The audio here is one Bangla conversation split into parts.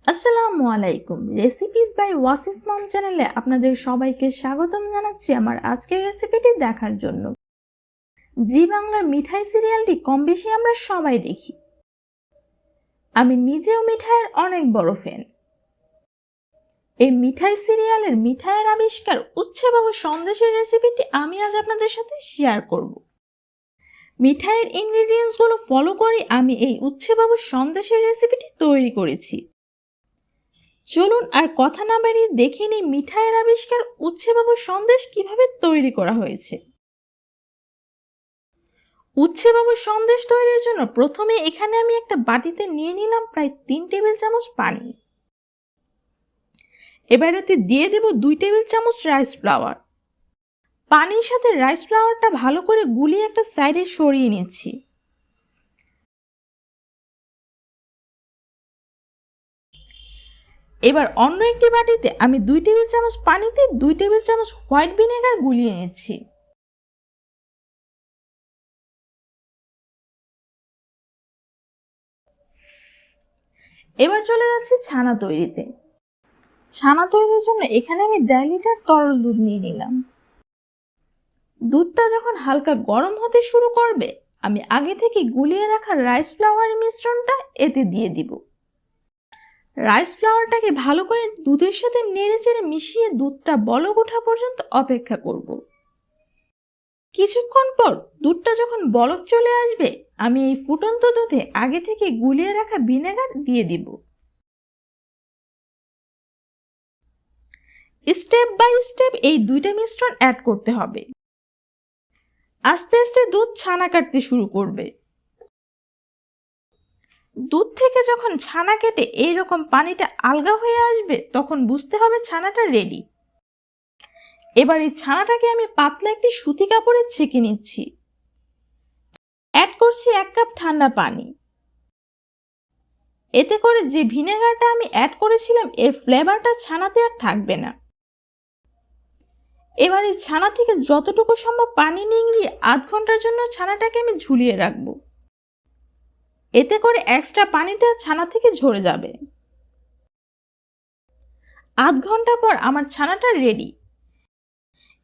আসসালামু আলাইকুম। রেসিপিস বাই ওয়াসিস মম চ্যানেলে আপনাদের সবাইকে স্বাগতম জানাচ্ছি আমার আজকের রেসিপিটি দেখার জন্য। জি বাংলার মিঠাই সিরিয়ালটি কম বেশি আমরা সবাই দেখি। আমি নিজেও মিঠাইয়ের অনেক বড় ফ্যান। এই মিঠাই সিরিয়ালের মিঠাইয়ের আবিষ্কার উচ্ছে বাবু সন্দেশের রেসিপিটি আমি আজ আপনাদের সাথে শেয়ার করব। মিঠাইয়ের ইনগ্রেডিয়েন্টসগুলো ফলো করে আমি এই উচ্ছে বাবু সন্দেশের রেসিপিটি তৈরি করেছি। চলুন আর কথা না বাড়িয়ে দেখে নিই মিঠাইয়ের আবিষ্কার উচ্ছে বাবু সন্দেশ কিভাবে তৈরি করা হয়েছে। উচ্ছে বাবু সন্দেশ তৈরির জন্য প্রথমে এখানে আমি একটা বাটিতে নিয়ে নিলাম প্রায় 3 টেবিল চামচ পানি। এবার এতে দিয়ে দেব 2 টেবিল চামচ রাইস ফ্লাওয়ার। পানির সাথে রাইস ফ্লাওয়ারটা ভালো করে গুলিয়ে একটা সাইডে সরিয়ে নিচ্ছি। এবার অন্য একটি বাটিতে আমি 2 টেবিল চামচ পানিতে 2 টেবিল চামচ হোয়াইট ভিনেগার গুলিয়ে নিচ্ছি। এবার চলে যাচ্ছি ছানা তৈরিতে। ছানা তৈরির জন্য এখানে আমি 1.5 লিটার তরল দুধ নিয়ে নিলাম। দুধটা যখন হালকা গরম হতে শুরু করবে আমি আগে থেকে গুলিয়ে রাখা রাইস ফ্লাওয়ারের মিশ্রণটা এতে দিয়ে দিব। রাইস ফ্লাওয়ারটাকে ভালো করে দুধের সাথে নেড়েচেড়ে মিশিয়ে দুধটা বলক ওঠা পর্যন্ত অপেক্ষা করব। কিছুক্ষণ পর দুধটা যখন বলক চলে আসবে আমি এই ফুটন্ত দুধে আগে থেকে গুলিয়ে রাখা ভিনেগার দিয়ে দিব। স্টেপ বাই স্টেপ এই দুইটা মিশ্রণ অ্যাড করতে হবে। আস্তে আস্তে দুধ ছানা কাটতে শুরু করবে। দুধ থেকে যখন ছানা কেটে এইরকম পানিটা আলগা হয়ে আসবে তখন বুঝতে হবে ছানাটা রেডি। এবার এই ছানাটাকে আমি পাতলা একটি সুতি কাপড়ে ছেঁকে নিচ্ছি। অ্যাড করছি 1 কাপ ঠান্ডা পানি। এতে করে যে ভিনেগারটা আমি অ্যাড করেছিলাম এর ফ্লেভারটা ছানাতে আর থাকবে না। এবার এই ছানা থেকে যতটুকু সম্ভব পানি নিংড়িয়ে আধ ঘন্টার জন্য ছানাটাকে আমি ঝুলিয়ে রাখবো। এতে করে এক্সট্রা পানিটা ছানা থেকে ঝরে যাবে। আধ ঘন্টা পর আমার ছানাটা রেডি।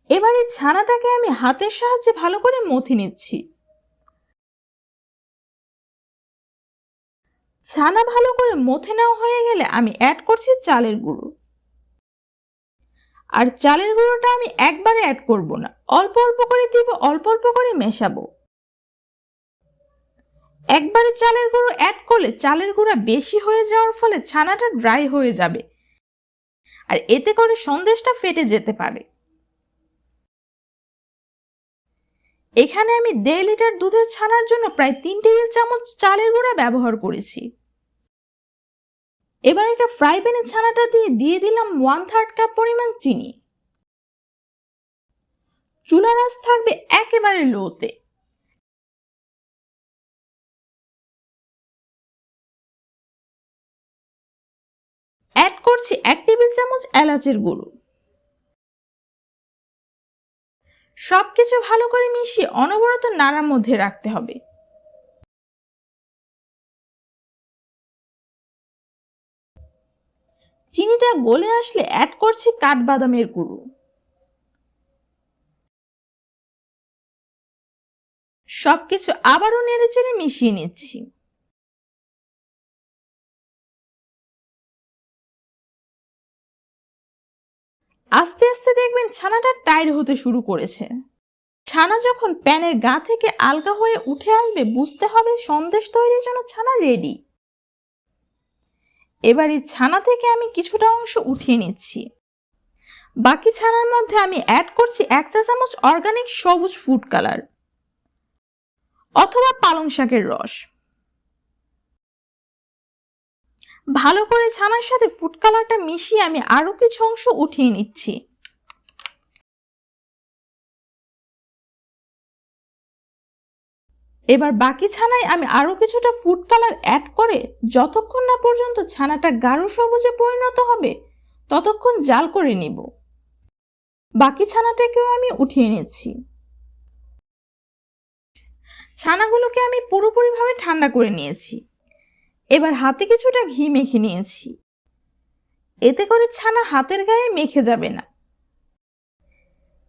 এবার এই ছানাটাকে আমি হাতের সাহায্যে ভালো করে মথে নিচ্ছি। ছানা ভালো করে মথে নেওয়া হয়ে গেলে আমি অ্যাড করছি চালের গুঁড়ো। আর চালের গুঁড়োটা আমি একবারে অ্যাড করব না, অল্প অল্প করে দিব, অল্প অল্প করে মেশাবো। একবারে চালের গুঁড়ো অ্যাড করলে চালের গুঁড়া বেশি হয়ে যাওয়ার ফলে ছানাটা ড্রাই হয়ে যাবে আর এতে করে সন্দেশটা ফেটে যেতে পারে। এখানে আমি 1.5 লিটার দুধের ছানার জন্য প্রায় 3 টেবিল চামচ চালের গুঁড়া ব্যবহার করেছি। এবার একটা ফ্রাই প্যানে ছানাটা দিয়ে দিলাম 1/3 কাপ পরিমাণ চিনি। চুলার আঁচ থাকবে একেবারে লোতে। অ্যাড করছি 1 টেবিল চামচ এলাচের গুঁড়ো। সবকিছু ভালো করে মিশিয়ে অনবরত নাড়ার মধ্যে রাখতে হবে। চিনিটা গলে আসলে অ্যাড করছি কাঠবাদামের গুঁড়ো। সবকিছু আবারও নেড়েচেড়ে মিশিয়ে নিচ্ছি। আস্তে আস্তে দেখবেন ছানাটা টাইট হতে শুরু করেছে। ছানা যখন প্যানের গা থেকে আলগা হয়ে উঠে আসবে বুঝতে হবে সন্দেশ তৈরির জন্য ছানা রেডি। এবার এই ছানা থেকে আমি কিছুটা অংশ উঠিয়ে নিচ্ছি। বাকি ছানার মধ্যে আমি অ্যাড করছি 1 চা চামচ অর্গানিক সবুজ ফুড কালার অথবা পালং শাকের রস। ভালো করে ছানার সাথে ফুড কালারটা মিশিয়ে আমি আরো কিছু অংশ উঠিয়ে নিচ্ছি। এবার বাকি ছানায় আমি আরো কিছুটা ফুড কালার অ্যাড করে যতক্ষণ না পর্যন্ত ছানাটা গাঢ় সবুজে পরিণত হবে ততক্ষণ জাল করে নিব। বাকি ছানাটাকেও আমি উঠিয়ে নিচ্ছি। ছানাগুলোকে আমি পুরোপুরিভাবে ঠান্ডা করে নিয়েছি। এবার হাতে কিছুটা ঘি মেখে নিয়েছি। এতে করে ছানা হাতের গায়ে মেখে যাবে না।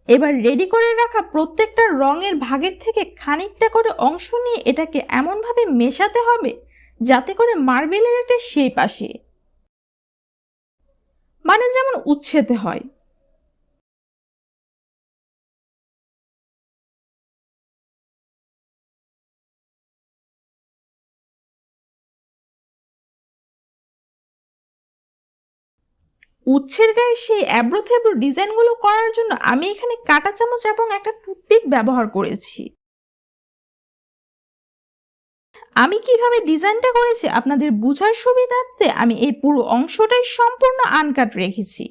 এবার রেডি করে রাখা প্রত্যেকটা রঙের ভাগের থেকে খানিকটা করে অংশ নিয়ে এটাকে এমনভাবে মেশাতে হবে যাতে করে মার্বেলের একটা শেপ আসে, মানে যেমন উচ্ছেতে হয়। উচ্ছের গায়ে সেই অ্যাব্রো থ্যাব্রো ডিজাইনগুলো করার জন্য আমি এখানে কাঁটা চামচ এবং একটা টুথপিক ব্যবহার করেছি। আমি কিভাবে ডিজাইনটা করেছি আপনাদের বোঝার সুবিধার্থে আমি এই পুরো অংশটাই সম্পূর্ণ আনকাট রেখেছি।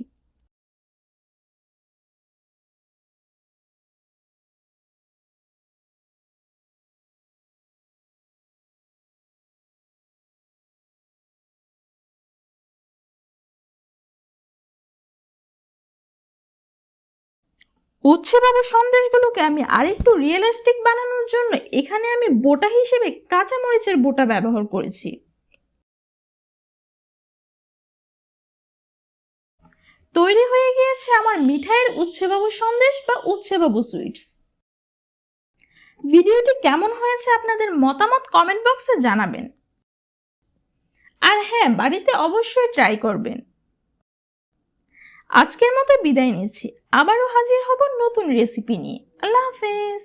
উচ্ছে বাবু সন্দেশগুলোকে আমি আরেকটু রিয়েলিস্টিক বানানোর জন্য এখানে আমি বোটা হিসেবে কাঁচা মরিচের বোটা ব্যবহার করেছি। তৈরি হয়ে গিয়েছে আমার মিঠাইয়ের উচ্ছে বাবু সন্দেশ বা উচ্ছে বাবু সুইটস। ভিডিওটি কেমন হয়েছে আপনাদের মতামত কমেন্ট বক্সে জানাবেন। আর হ্যাঁ, বাড়িতে অবশ্যই ট্রাই করবেন। আজকের মতো বিদায় নিচ্ছি, আবারও হাজির হব নতুন রেসিপি নিয়ে। আল্লাহ হাফেজ।